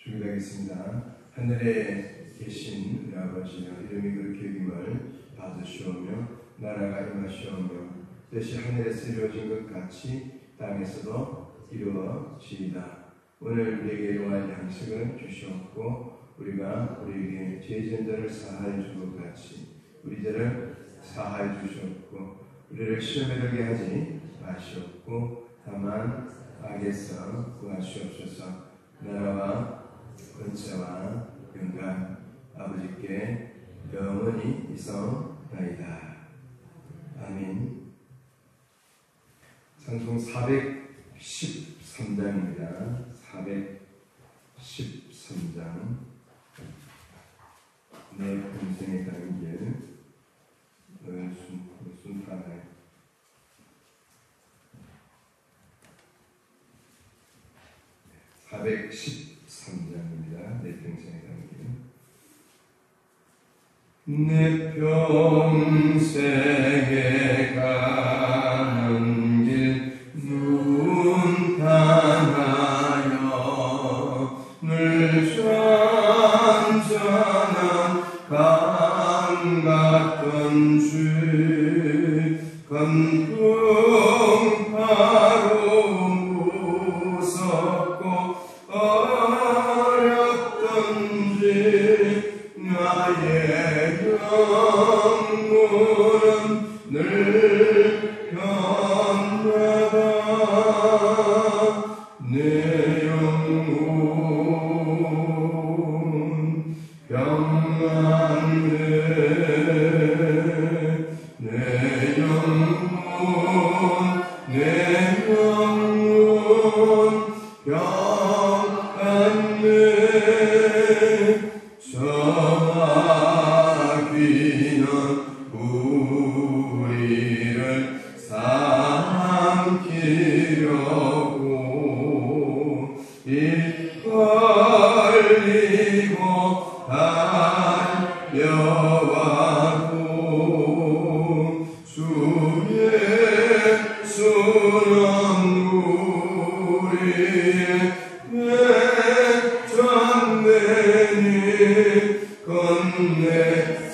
준비하겠습니다. 하늘에 계신 우리 아버지여, 이름이 그렇게 여김을 받으시오며 나라가 임하시오며 뜻이 하늘에서 이루어진 것 같이 땅에서도 이루어지이다. 오늘 우리에게 일용할 양식을 주시옵고 우리가 우리에게 죄진 자를 사하여 준 것 같이 우리 죄를 사하여 주시옵고 우리를 시험에 들게 하지 마시옵고 다만 악에서 구하시옵소서. 나라와 권세와 영광 아버지께 영원히 있사옵나이다. 아멘. 찬송 413장입니다. 413장 내 평생에 가는 길 순탄하여 413장입니다. 내 평생에 가는 길. 내 평생에 가는 길 순탄하여 늘 잔잔한 강 같던 주 건풍파로 무섭고 어렵던지 나의 영혼은 늘 변하다. 내 영혼 변하네. 내 영혼 변하네. 저마귀는 우리를 삼키려고 이끌리고 달려와도 주 예수는 우리의 전내니 건네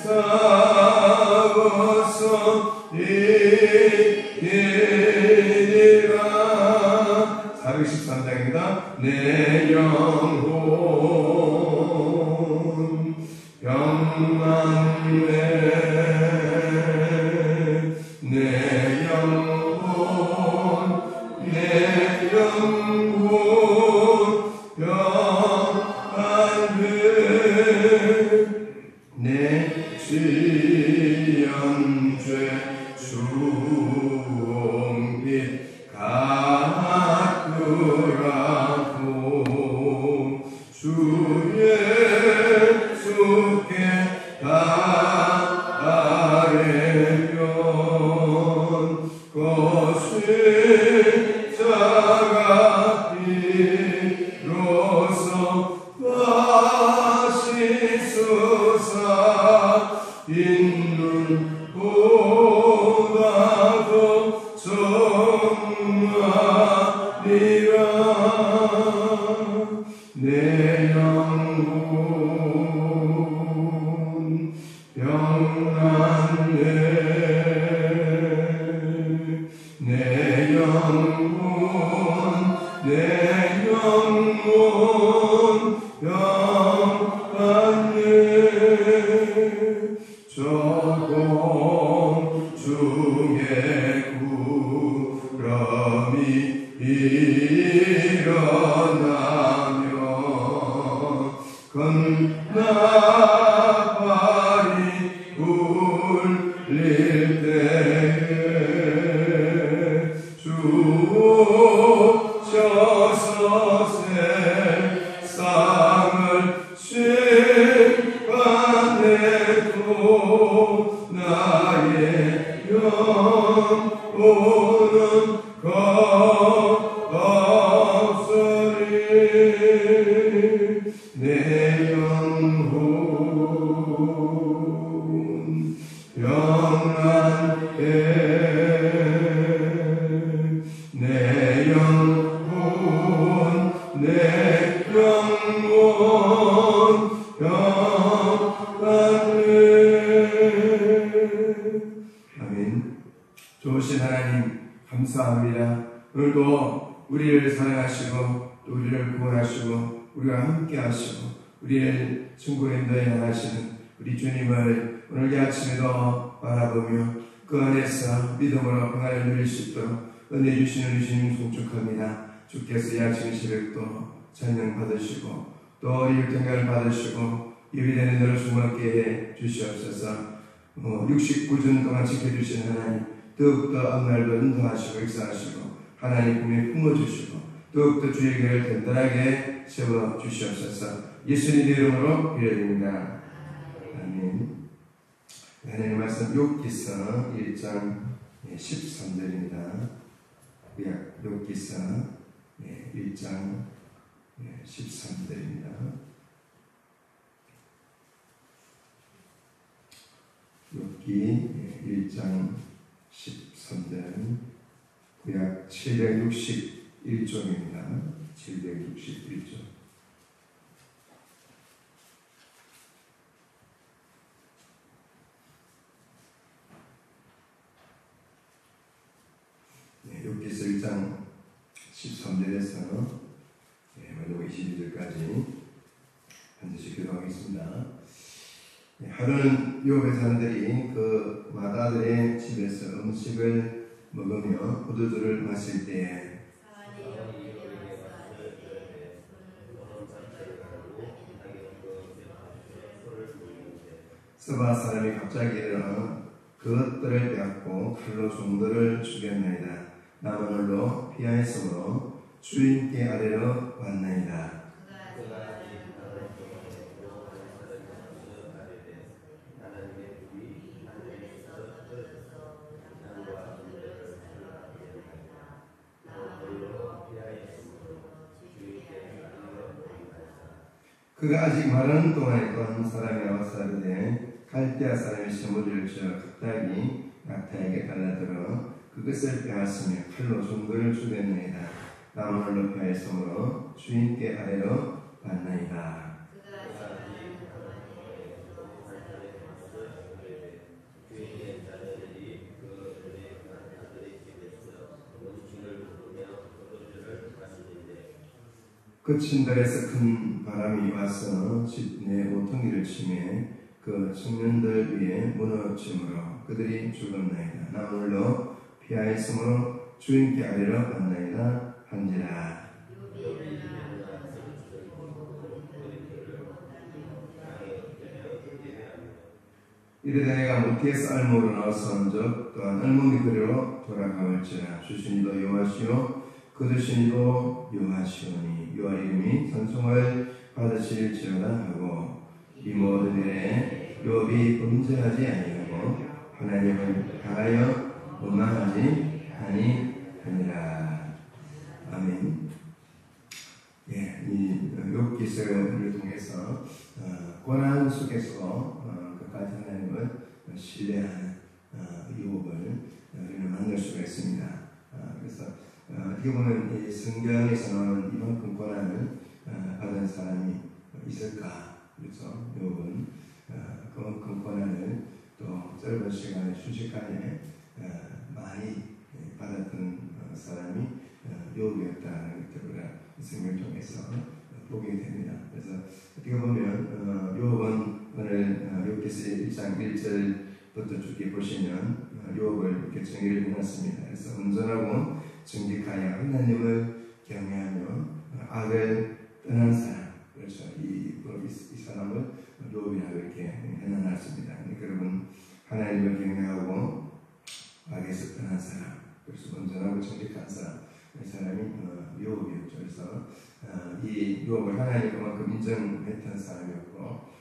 싸워서 이기리라. 413장입니다. 내 영혼 평안해. 내 영혼 평안해. 내 지연죄 중빛 깎으라고 주 예수께 아뢰면 것이 자가 비로소 다시 수사 있는 보다도 정하리라. 내 영혼 평안해. 내 영혼 평안해. 저공 중에 구름이 일어나며 건나발이 울릴 때에 주옵소서. 세상을 심판해도 나의 영혼은 없으리. 내 영혼 평안해. 내 영혼 내 영혼 또 우리를 구원하시고 우리와 함께 하시고 우리를 승부의 인도에 향하시는 우리 주님을 오늘 이 아침에도 바라보며 그 안에서 믿음으로 평안을 누릴 수 있도록 은혜 주시는 우리 주님 송축합니다. 주께서 이 아침 새벽도 찬양 받으시고 또 우리 율동을 받으시고 예비되는 대로 숨먹게 해 주시옵소서. 69주 동안 지켜주신 하나님 더욱더 앞날도 인도하시고 역사하시고 하나님 품에 품어주시고 더욱더 주의 길을 든든하게 세워주시옵소서. 예수님의 이름으로 기도드립니다. 아멘. 하나님 말씀 욥기서 1장 13절입니다. 욥기서 1장 13절입니다. 욥기 1장 13절 구약 761쪽입니다. 761쪽. 욥기서 1장 13절에서 마지막 22절까지 반드시 기도하겠습니다. 하루는 욥의 사람들이 그 마다들의 집에서 음식을 먹으며 포도주를 마실 때에 스바 사람이 갑자기 일어나 그것들을 빼앗고 칼로 종들을 죽였나이다. 남은 홀로 피하였으므로 주인께 아래로 왔나이다. 그가 아직 말하는 동안에 또 한 사람이 나와서 이르되 갈대아 사람이 셔머리를 쥐어 갑자기 낙타에게 달라들어 그것을 빼앗으며 칼로 종들을 죽였나이다. 남은 홀로 피하였으므로 주인께 아래로 왔나이다. 그 친들에서 큰 바람이 와서 집 내 모퉁이를 치매 그 청년들 위에 무너짐으로 그들이 죽었나이다. 남은 홀로 피하였으므로 주인께 아래로 왔나이다 한지라. 이르되 내가 모티에서 알목으로 나왔은즉 또한 알목이 그리로 돌아가올지라. 주신이도 여호와시요 거두신이도 여호와시오니 여호와 이름이 찬송을 받으실지어다 하고 이 모든 일에 욥이 범죄하지 아니하고 하나님을 향하여 원망하지 아니하니라. 아멘. 이 욥기서를 통해서 고난 속에서 끝까지 하나님을 신뢰하는 욥을 우리는 만날 수가 있습니다. 그래서 어떻게 보면 이 성경에서는 이만큼 고난을 받은 사람이 있을까? 그래서 욥은 그만큼 고난을 또 짧은 시간에 순식간에 많이 받았던 사람이 욥이었다는 것들을 성경을 통해서 보게 됩니다. 그래서 어떻게 보면 욥은 오늘 욥기서 1장 1절부터 쭉 보시면 욥을 이렇게 정의를 해놨습니다. 그래서 온전하고 정직하여 하나님을 경외하며 악을 떠난 사람, 그렇죠. 이 사람을 욥이라고 이렇게 해놨습니다. 그러니까 여러분 하나님을 경외하고 악에서 떠난 사람, 그래서 온전하고 정직한 사람, 이 사람이 욥이었죠. 그래서 이 욥을 하나님이 그만큼 인정했던 사람이었고,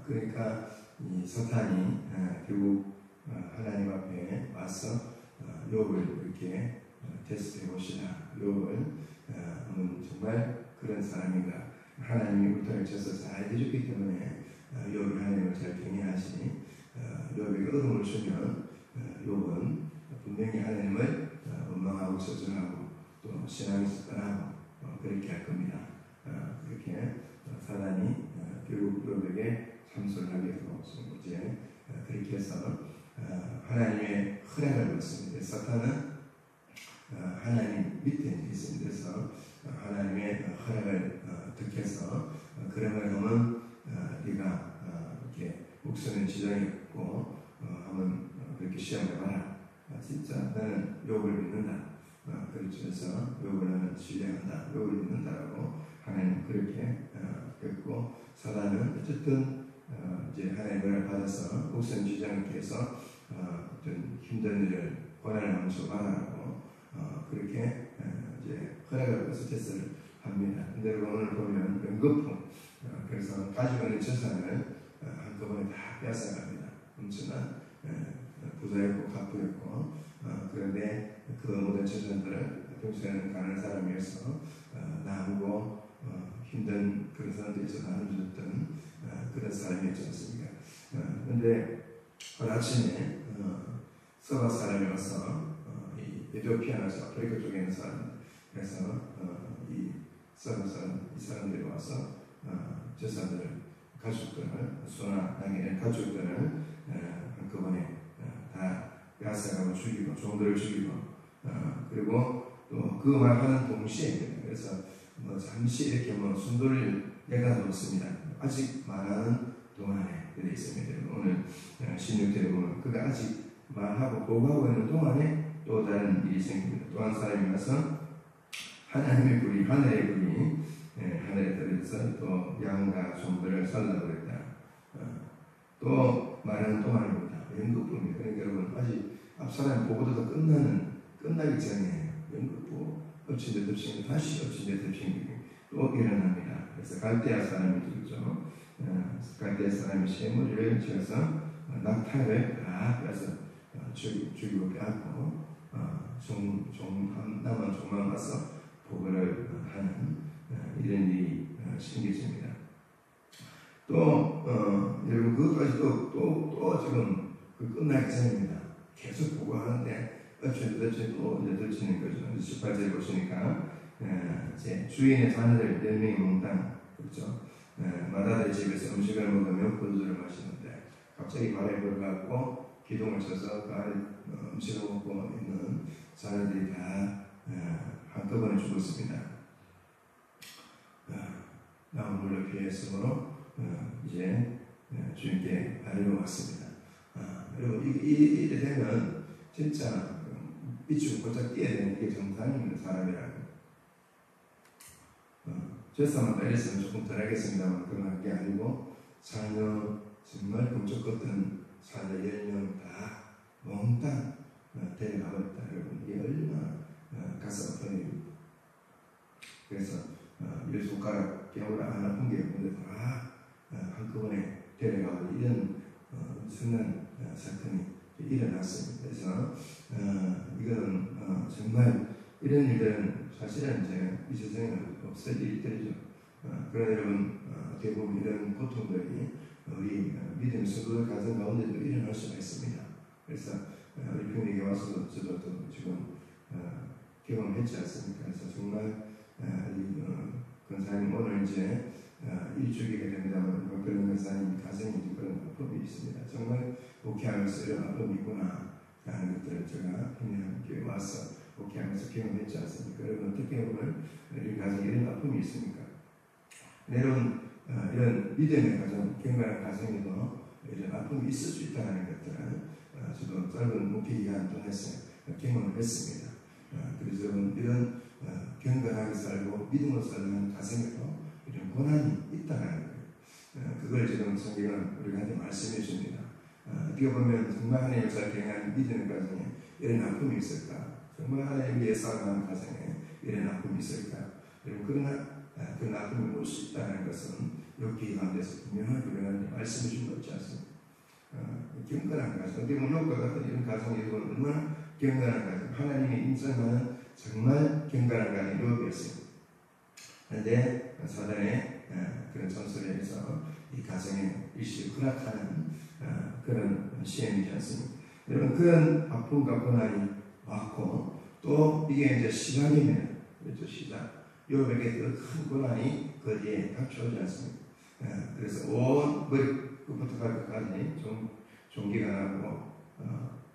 그러니까 이 사탄이 결국 하나님 앞에 와서 욥을 이렇게 테스트해 보시라. 욥을 정말 그런 사람인가? 하나님이 울타리를 쳐서 잘 해줬기 때문에 욥이 하나님을 잘 경외하시니 욥에게 어둠을 주면 욥은 분명히 하나님을 원망하고 저주하고 또 신앙에서 떠나고 그렇게 할 겁니다. 그렇게 사단이 결국 욥에게 참소를 하게 하고 이제 그렇게 해서 하나님의 허락을 받습니다. 사탄은 하나님 밑에 있습니다. 그래서 하나님의 허락을 득해서 그러면 하면 네가 이렇게 목숨의 지장이 없고 한번 그렇게 시험해봐라. 진짜 나는 욥을 믿는다. 그래서 욥을 나는 신뢰한다. 욥을 믿는다라고 하나님 그렇게 했고, 사단은 어쨌든 이제 하나님의 은혜를 받아서 목숨 지장을 피해서 어떤 힘든 일을 고난을 감수하라고 그렇게 이제 허락을 받아서 테스트를 합니다. 근데 오늘 보면 연거품, 그래서 가지고 있는 재산을 한꺼번에 다 빼앗아갑니다. 엄청난 부자였고 가부였고, 그런데 그 모든 재산들을 평소에는 가난한 사람이어서 나누고 힘든 그런 사람들에서 나눠줬던 그런 사람이었지 않습니까? 그런데 오늘 아침에 서바 사람이 와서 이 에티오피아에서 아프리카 쪽에 있는 사람, 그래서 이 서바 사람, 이 사람들이 와서 재산들을 가족들을 소나 당연히 가족들을 한꺼번에 다 빼앗아가고 죽이고 종들을 죽이고 그리고 또 그 말하는 동시에 그래서 잠시 이렇게 순돌을 내가 놓습니다. 아직 말하는 동안에 되어 있습니다. 오늘 16절에 보면 그가 아직 말하고 보고하고 있는 동안에 또 다른 일이 생깁니다. 또 한 사람이 와서 하나님의 불이 하늘의 불이 하늘에 떨어져서 또 양과 종들을 살라버렸다. 또 말하는 동안입니다. 연극부입니다. 그러니까 여러분 아직 앞 사람이 보고도 끝나기 전에 연극부 엎친 데 덮친 데 다시 엎친 데 덮친 게 또 일어납니다. 그래서 갈대아 사람이 들죠. 갈대아 사람이 쇠머리를 지어서 낙타를 다 빼서 죽이고 빼앗고 남은 종만 와서 보고를 하는 이런 일이 생겼습니다. 또 여러분 그것까지 또 지금 끝나기 전입니다. 계속 보고하는데 어쩌고 또 들치는 거죠. 18절에 보시니까 제 주인의 자녀들 10명이 몽땅 그렇죠. 마다들 집에서 음식을 먹으며 포도주를 마시는데 갑자기 발에 걸어갖고 기둥을 쳐서 그 안에 음식을 먹고 있는 자녀들이 다 한꺼번에 죽었습니다. 나무를 피했으므로 이제 주님께 달려왔습니다. 여러분 이래 되면 진짜 미치고 꼴짝 뛰어야 되는 게 정상입니다. 사람이라고. 죄사만 이랬으면 조금 덜 하겠습니다만 그런 게 아니고 자녀 정말 꿈쩍거든 자녀 10명 다 몽땅 데려가버렸다. 여러분 이게 얼마나 가슴 아픈 일입니다. 그래서 열 손가락 깨우라 안 아픈 게 없는데 다 한꺼번에 데려가고 이런 엄청난 사건이 일어났습니다. 그래서 이거는 정말 이런 일들은 사실은 이제 이 세상에는 없을 일들이죠. 그러나 여러분 대부분 이런 고통들이 우리 믿음의 성도들 가정 가운데도 일어날 수가 있습니다. 그래서 우리 교회에 와서 저도 지금 경험했지 않습니까? 그래서 정말 권사님 오늘 이제 일주기가 됩니다만 그런 권사님 가정에 그런 아픔이 있습니다. 정말 목회하면서 이런 아픔이 있구나 라는 것들을 제가 함께 와서 목회하면서 경험했지 않습니까? 여러분 어떻게 보면 우리 가정에 이런 아픔이 있습니까? 여러분 이런 믿음의 가정, 경건한 가정에도 이런 아픔이 있을 수 있다는 것들을 저도 짧은 목회 기간 통해서 경험을 했습니다. 그래서 여러분 이런 경건하게 살고 믿음으로 살는 가정에도 이런 고난이 있다는 거예요. 그걸 지금 성경은 우리한테 말씀해 줍니다. 어떻게 보면 정말 하나님의 역사를 경험한 믿음의 가정에 이런 아픔이 있을까? 정말 하나님 위해 싸움하는 가정에 이런 아픔이 있을까? 그러나 그런 아픔이 올 수 있다는 것은 욥기 가운데서 분명하게 우리가 말씀해 준 것 같지 않습니까? 경건한 가정, 어떻게 보면 욥과 같은 이런 가정이 얼마나 경건한 가정, 하나님이 인정하는 정말 경건한 가정이 욥이었습니다. 그런데 사단의 그런 전술에 의해서 이 가정에 일시 허락하는 그런 시행이지 않습니까? 여러분 그런 아픔과 고난이 왔고 또 이게 이제 시작입니다. 그렇죠? 시작. 욥에게 그 큰 고난이 거기에 닥쳐오지 않습니까? 그래서 온 머리부터 발끝까지 종기가 나고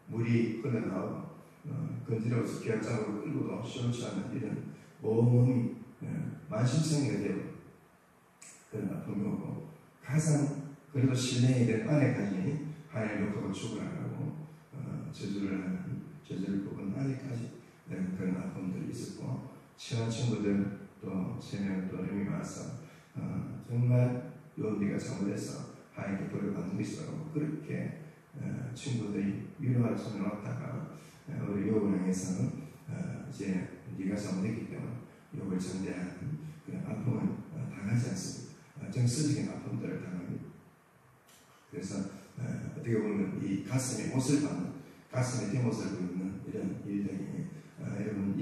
물이 흘러나오고 건지러워서 기압장으로 끌고도 시원치 않은 이런 온몸이 만신창이가 되고 그런 아픔이 오고 가장 그래도 신뢰에 된 아내까지 하나님 욕하고 죽으라고 저주를 뽑은 아내까지 그런 아픔들이 있었고 친한 친구들 또 3명 또 이름이 와서 정말 요한비가 잘못해서 하나님께 벌을 받는 것이라고 그렇게 친구들이 위로할 손을 놨다가 우리 욥을 향해서 이제 네가 잘못했기 때문에 욥을 상대하는 그런 아픔을 당하지 않습니다. 정서적인 아픔들을 당합니다. 그래서 어떻게 보면 이 가슴에 못을 박는, 가슴에 대못을 부는 이런 일들이 여러분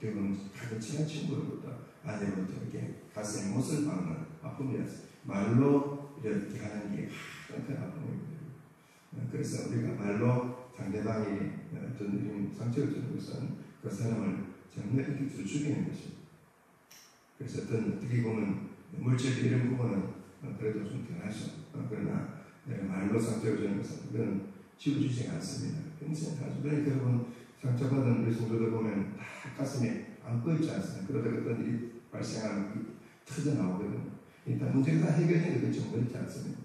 여러분 가장 친한 친구로부터 아내로부터 이렇게 가슴에 못을 박는 아픔이었어요. 말로 이렇게 하는 게 가장 큰 아픔입니다. 그래서 우리가 말로 상대방이 어떤 이런 상처를 주는 것은 그 사람을 정말 이렇게 죽이는 것입니다. 그래서 어떻게 보면 물질적 이런 부분은 그래도 좀 덜하죠. 그러나 내가 말로 상처를 주는 것은 그건 지워지지 않습니다. 평생 가지고. 그러니까 여러분 상처받은 우리 성도들 보면 다 가슴에 안고 있지 않습니까? 그러다가 어떤 일이 발생하면 터져나오거든요. 일단 문제가 다 해결되는 게 전부 있지 않습니까?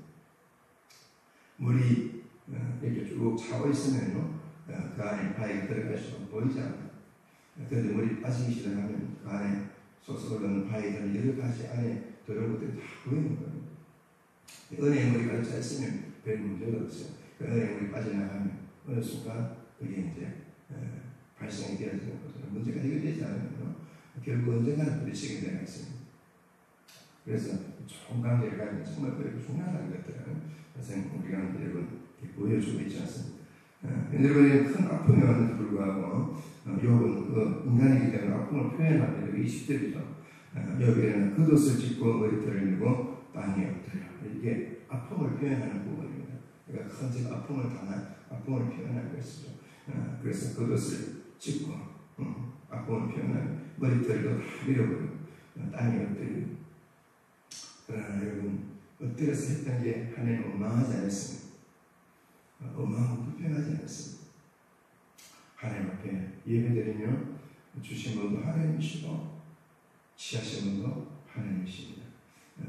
물이 이렇게 쭉 차고 있으면요, 그 안에 바위가 들어가시고 보이지 않아요. 그런데 물이 빠지기 시작하면 그 안에 솟아오르는 바위들은 여러 가지 안에 들어온 것들이 다 보이는 거예요. 은혜의 물이 가득 차 있으면 별 문제가 없어요. 그 은혜의 물이 빠져나가면 어느 순간 그게 이제 발생이 되어지는 것은 문제가 해결되지 않으면 결국 언젠가는 부딪히게 되어 있습니다. 그래서 좋은 관계를 가지면 정말 그래도 중요하다는 것들은 우리가 여러분 보여주고 있지 않습니다. 여러분의 큰 아픔이 왔는데도 불구하고 욥은 그 인간이기 때문에 아픔을 표현합니다. 20절이죠. 욥에는 겉옷을 찢고 머리털을 밀고 땅에 엎드려. 이게 아픔을 표현하는 부분입니다. 그러니까 큰 아픔을 당한 아픔을 표현하는 것이죠. 그래서 겉옷을 찢고 아픔을 표현하는 머리털도 다 밀어버리고 땅에 엎드리고. 그러나 여러분 엎드려서 했던 게 하나님은 원망하지 않았습니다. 원망하고 불평하지 않았습니다. 하나님 앞에 예배드리며 주신 분도 하나님이시고 취하신 분도 하나님이십니다.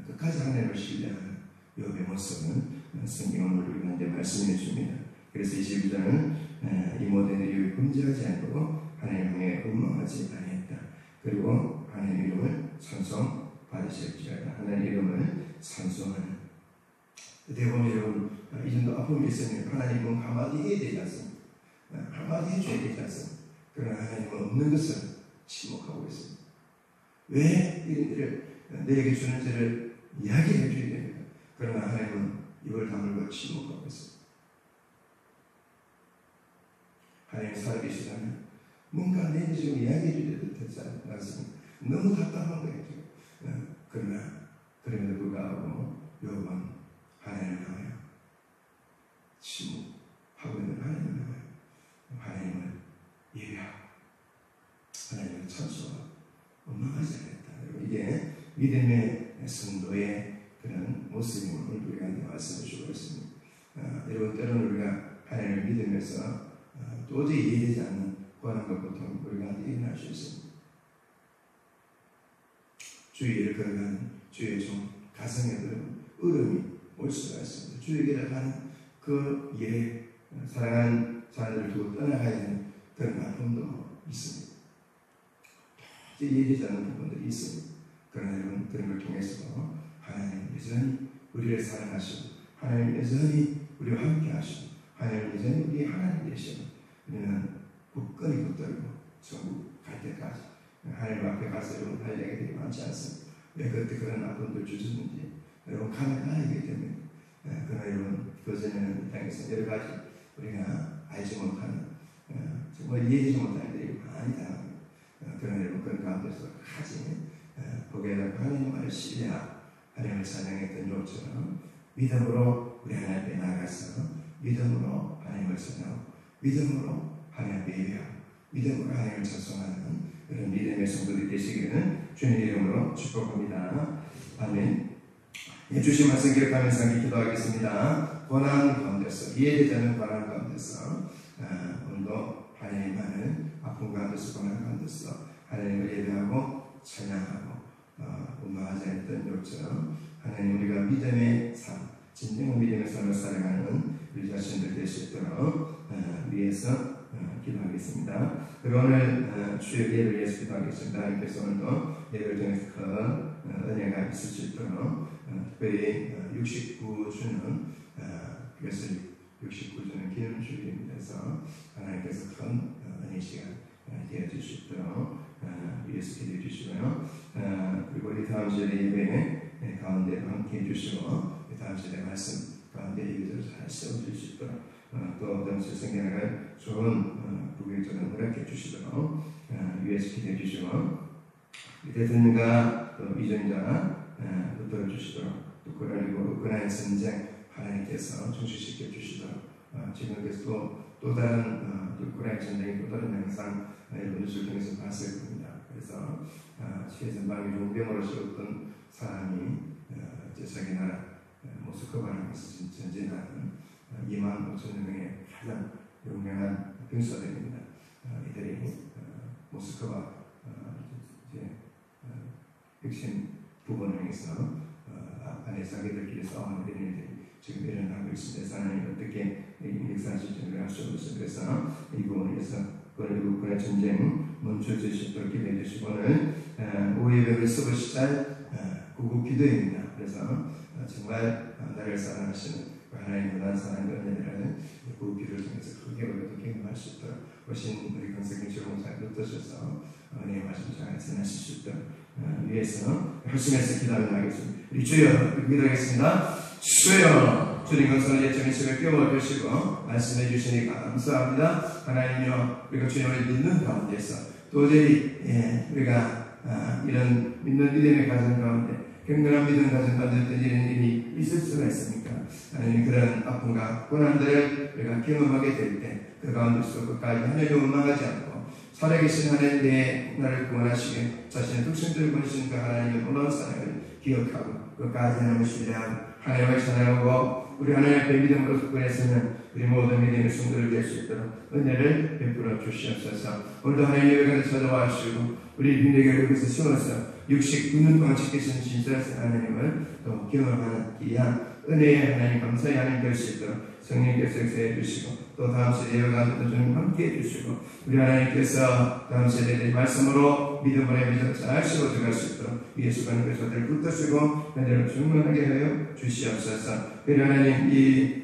끝까지 하나님을 신뢰하는 욥의 모습은 성경은 우리에게 말씀해 줍니다. 그래서 22절은 이 모든 일이 범죄하지 않고 하나님 향해 원망하지 않았다. 그리고 하나님 이름을 찬송 받으실지어다. 하나님 이름을 찬송하는. 대부분 여러분 이 정도 아픔이 있으면 하나님은 한마디 해야 되지 않습니까? 한마디 해줘야 되지 않습니까? 그러나 하나님은 없는 것을 침묵하고 있습니다. 왜 이런 일을 내게 주는지를 이야기해 줘야 됩니다. 그러나 하나님은 입을 다물고 침묵하고 있습니다. 하나님 살아계시다면 뭔가 내게 지금 이야기해 줘야 되지 않습니까? 너무 답답한 거예요. 그러나 그럼에도 불구하고 욥은 하나님을 향하여 침묵하고 있는 하나님을 향하여 하나님을 예배하고 하나님을 찬송하고 원망하지 않았다. 이게 믿음의 성도의 그런 모습임을 우리에게 말씀해 주고 있습니다. 여러분 때로는 우리가 하나님을 믿으면서 도저히 이해되지 않는 고난과 고통 우리가 일어날 수 있습니다. 주의 일을 걸어가는 주의 종 가정에도 어려움이 올 수가 있습니다. 주의 길을 가는 그 일에 사랑하는 자녀들을 두고 떠나가야 하는 그런 아픔도 있습니다. 도저히 이해되지 않는 부분들이 있습니다. 그러나 여러분 그런 걸 통해서 하나님 여전히 우리를 사랑하시고 하나님 여전히 우리와 함께 하시고 하나님 여전히 우리의 하나님 되시고 우리는 굳건히 붙들고 전국 갈 때까지 하나님 앞에 가서 여러분 할 얘기들이 많지 않습니다. 왜 그때 그런 아픔들 주셨는지 여러분 가면 알게 됩니다. 그러나 여러분 그전에는 이 땅에서 여러 가지 우리가 알지 못하는 정말 이해하지 못하는 일이 많이 당합니다. 그러나 여러분 그런 가운데서 가지 거기에다 하나님을 신뢰하고 하나님을 찬양했던 욥처럼 믿음으로 우리 하나님 앞에 나가서 믿음으로 하나님을 찬양하고 믿음으로 하나님 앞에 예배하고 믿음으로 하나님을 찬송하는 그런 믿음의 성도들이 되시기를 주님의 이름으로 축복합니다. 아멘. 주신 말씀 기억하면서 기도하겠습니다. 고난 가운데서 이해되지 않는 고난 가운데서 오늘도 하나님만은 아픔 가운데서 고난 가운데서 하나님을 예배하고 찬양하고 원망하지 않았던 것처럼 하나님 우리가 믿음의 삶, 진정한 믿음의 삶을 살아가는 우리 자신들 될 수 있도록 위해서 기도하겠습니다. 그리고 오늘 주의 예를 위해서 기도하겠습니다. 하나님께서 오늘도 예를 통해서 큰 은혜가 있을 수 있도록 특별히 69주는 그래서 69주는 기념주일입니다. 그래서 하나님께서 큰 은혜 시간 되어줄 수 있도록 위해서 기도해 주시고요. 그리고 우리 다음 주에 예배 가운데 함께 해주시고 다음 주에 말씀 가운데 예배를 잘 세워줄 수 있도록 또 다음 주에 생겨나갈 좋은 부교육전을 허락해 주시도록 위해서 기도해 주시고 대통령과 또 이전자 붙들어 주시도록 또 우크라이나 전쟁 하나님께서 중시시켜 주시도록 지금께서 또 다른 우크라이나 전쟁이 또 다른 영상 여러분 뉴스를 통해서 봤을 겁니다. 그래서 최전방위 용병으로서 어떤 사람이 자기 나라 모스크바라는 곳에서 전진하는 25,000명의 가장 유명한 병사들입니다. 이들이 모스크바 핵심 부분을 향해서 안에 자기들끼리 싸우는 일들이 지금 일어나고 있습니다. 하나님 어떻게 역사 실천을 할 수 없어요. 그래서 이 부분에서 우크라이나 전쟁 멈춰질 수 있도록 기도해 주시고 오늘 오후에 뵙을 서브 시작 구국 기도입니다. 그래서 정말 나를 사랑하시는 하나님의 무한 사랑과 은혜를 구국 기도를 통해서 크게 우리도 경험할 수 있도록 오신 우리 강석인 주공사에 붙드셔서 은혜의 말씀 잘 전하실 수 있도록 위해서 열심히 기도하겠습니다. 우리 주여 기도하겠습니다. 주여 주님 감사를 예정의 시를 깨워주시고 말씀해 주시니까 감사합니다. 하나님이여 우리가 주님을 믿는 가운데서 도저히 우리가 이런 믿는 믿음의 가정 가운데 경건한 믿음 가정 가운데 이런 일이 있을 수가 있습니까? 하나님 그런 아픔과 고난들을 우리가 경험하게 될 때 그 가운데서 끝까지 하나님을 원망하지 않고 살아계신 하나님 내 나를 구원하시게 자신의 독생자를 보내신 그 하나님의 놀라운 사랑을 기억하고 끝까지 하나님을 신뢰하고 하나님을 찬양하고 우리 하나님 앞에 믿음으로 속근했으면 우리 모든 믿음의 성도를 될 수 있도록 은혜를 베풀어 주시옵소서. 오늘도 하나님 예배가서 찾아와 주시고 우리 빈대교를 여기서 세워서 69년 동안 지키신 진실하신 하나님을 또 경험하는 귀한 은혜의 하나님 감사의 하나님 될 수 있도록 성령께서 역사해 주시고 또 다음 세대 예배가운데도 좀 함께 해주시고 우리 하나님께서 다음 세대의 말씀으로 믿음으로 믿음 잘 세워져 갈 수 있도록 예수 그리스도의 그들을 붙드시고 그들을 충만하게 하여 주시옵소서. 우리 하나님 이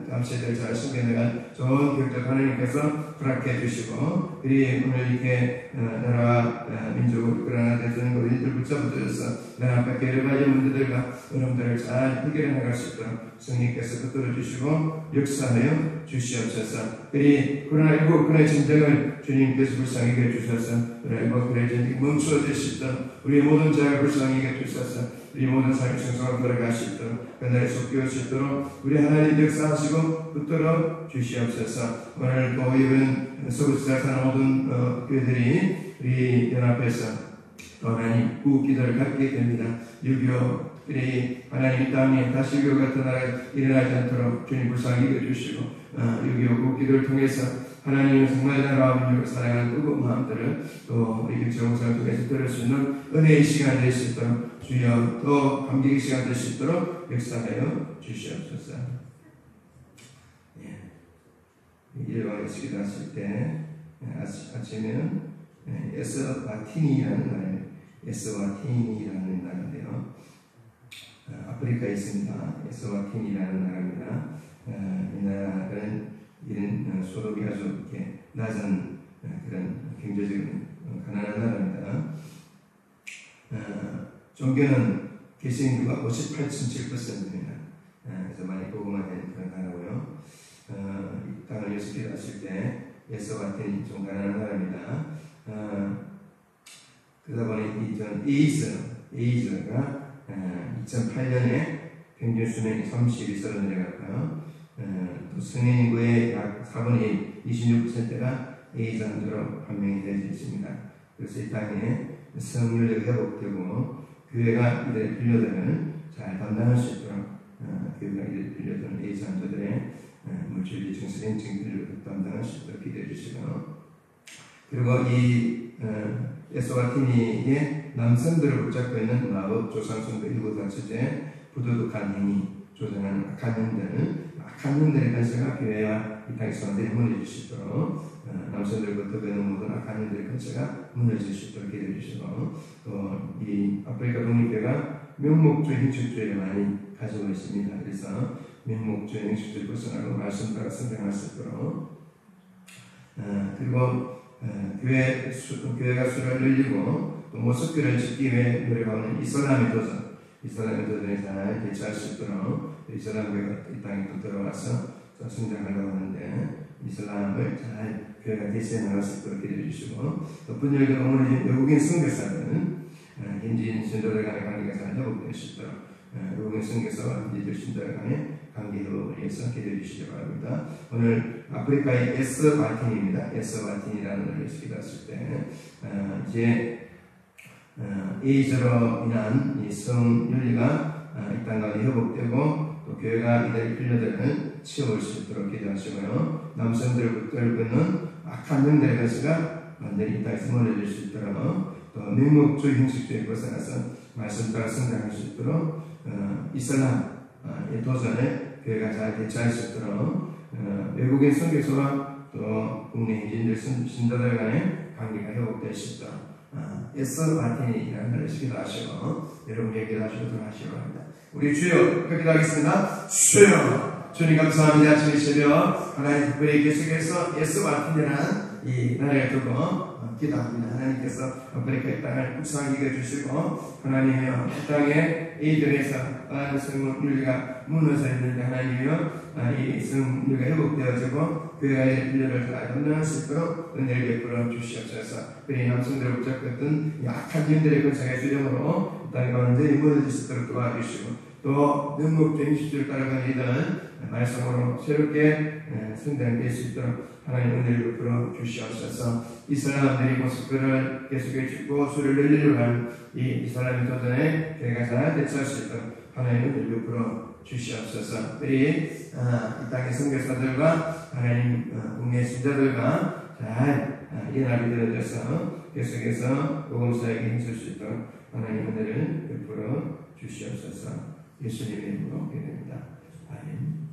다음 세대를 잘 섬겨내갈 좋은 교육적 하나님께서 허락해 주시고 우리 오늘 이렇게 나라와 민족을 우크라이나 대전 우리들 붙잡아주셔서 나라 밖에 여러 가지 문제들과 어려움들을 잘 해결해 나갈 수 있도록 성령께서 붙들어 주시고 역사하여 주시옵소서. 우리 코로나19 우크라이나 전쟁을 주님께서 불쌍히 해주셔서 코로나19 우크라이나 전쟁이 멈추어질 수 있도록 우리 모든 자를 불쌍히 해주셔서 우리 모든 삶의 성성을 걸어갈 수 있도록 그날에 속기할 수 있도록 우리 하나님 역사하시고 붙들어 주시옵소서. 오늘 또 이번 서울시장 사는 모든 교회들이 우리 연합해서 하나님 구기도를 갖게 됩니다. 6.25 우리 하나님 땅에 다시 6.25 같은 나라가 일어나지 않도록 주님 불쌍히 여겨주시고 6.25 구기도를 통해서 하나님은 정말 나라와 민족을 사랑하는 뜨거운 마음들을 또 우리 교체공사를 통해서 들을 수 있는 은혜의 시간 될 수 있도록 주여 또 감격의 시간 될 수 있도록 역사하여 주시옵소서. 일반에서 기도하실 때 아침에는 에스와티니라는 나라입니다. 에스와티니라는 나라인데요. 아프리카에 있습니다. 에스와티니라는 나라입니다. 이 나라는 이런 소득이 아주 이렇게 낮은 그런 경제적인 가난한 나라입니다. 종교는 개신교가 58.7%입니다. 그래서 많이 고구마된 그런 나라고요. 이 땅을 예수 기도하실 때 에스와티니 좀 가난한 나라입니다. 그러다 보니 에이즈가 2008년에 평균 수명이 32살로 내려갔고요. 또 성인 인구의 약 4분의 1, 26%가 에이즈 환자로 판명이 되어 있습니다. 그래서 이 땅에 성률이 회복되고 교회가 이들의 빌려드는 잘 감당할 수 있도록 교회가 이들의 빌려드는 에이즈 환자들의 물질비 정신적인 빌려를 감당할 수 있도록 기도해 주시고 그리고 이 에스와티니의 남성들을 붙잡고 있는 마법, 조상성도 일부 다처제, 부도덕한 행위, 조장하는 악한 년들의 근세가 교회와 이 땅에서 완전히 무너질 수 있도록 남성들부터 그는 모든 악한 년들의 근세가 무너질 수 있도록 기도해 주시고 또 이 아프리카 독립교회가 명목주의, 형식주의를 많이 가지고 있습니다. 그래서 명목주의, 형식주의 벗어나고 말씀 따라 성장할 수 있도록 그리고 교회가 수를 늘리고 또 모습교를 짓기 위해 노력하는 이슬람의 도전에 잘 대처할 수 있도록 이슬람 교회가 이 땅에 또 들어와서 성장하려고 하는데 이슬람을 잘 교회가 대체해 나갈 수 있도록 기도해 주시고 또 분열되고 무너진 외국인 선교사들은 현지인 신도들 간의 관계가 잘 회복될 수 있도록 외국인 선교사와 현지인 신도들 간의 관계 회복을 위해서 기도해 주시기 바랍니다. 오늘 아프리카의 에스와틴입니다. 에스와틴이라는 걸 기도했을 때 이제 에이즈로 인한 이 성윤리가 이 땅 가운데 회복되고 또 교회가 이들의 필요들을 채울 수 있도록 기도하시고요. 남성들을 붙들고는 악한 영들의 것이가 완전히 이 땅에서 무너질 수 있도록 또 명목주의, 형식주의 벗어나서 말씀 따라 성장할 수 있도록 이슬람의 도전에 교회가 잘 대처할 수 있도록 외국인 선교사와 또 국내 현지인들 신도들 간의 관계가 회복될 수 있도록 에스와틴이라는 것을 기도하시고 여러분에게 기도하시도록 하시기 바랍니다. 우리 주여 기도하겠습니다. 주여 주님 감사합니다. 주님 새벽 하나님 특별히 계속해서 에스와틴이라는 이 나라를 두고 기도합니다. 하나님께서 아프리카 땅을 국상하게 해주시고 하나님이여 이 땅에 이들에서 성윤리가 무너져 있는데 하나님이여 이 성윤리가 회복되어지고 교회가 이 필요를 다 감당할 수 있도록 은혜를 베풀어 주시옵소서. 그리 남성들을 붙잡았던 약한 영들의 권세가 주령으로 이 땅에 완전히 무너질 수 있도록 도와주시고 또 능력적인 시주를 따라가는 이들은 말씀으로 새롭게 성장될 수 있도록 하나님 은혜를 베풀어 주시옵소서. 이 사람들이 모습들을 계속해 주고 수를 늘리려고 하는 이 이슬람의 도전에 교회가 잘 대처할 수 있도록 하나님 은혜를 베풀어 주시옵소서. 그리 이 땅의 선교사들과 하나님 국내 신자들과 잘 연합이 되어져서 계속해서 복음사에게 힘쓸 수 있도록 하나님 은혜를 베풀어 주시옵소서. 예수님의 이름으로 기도합니다. 아멘.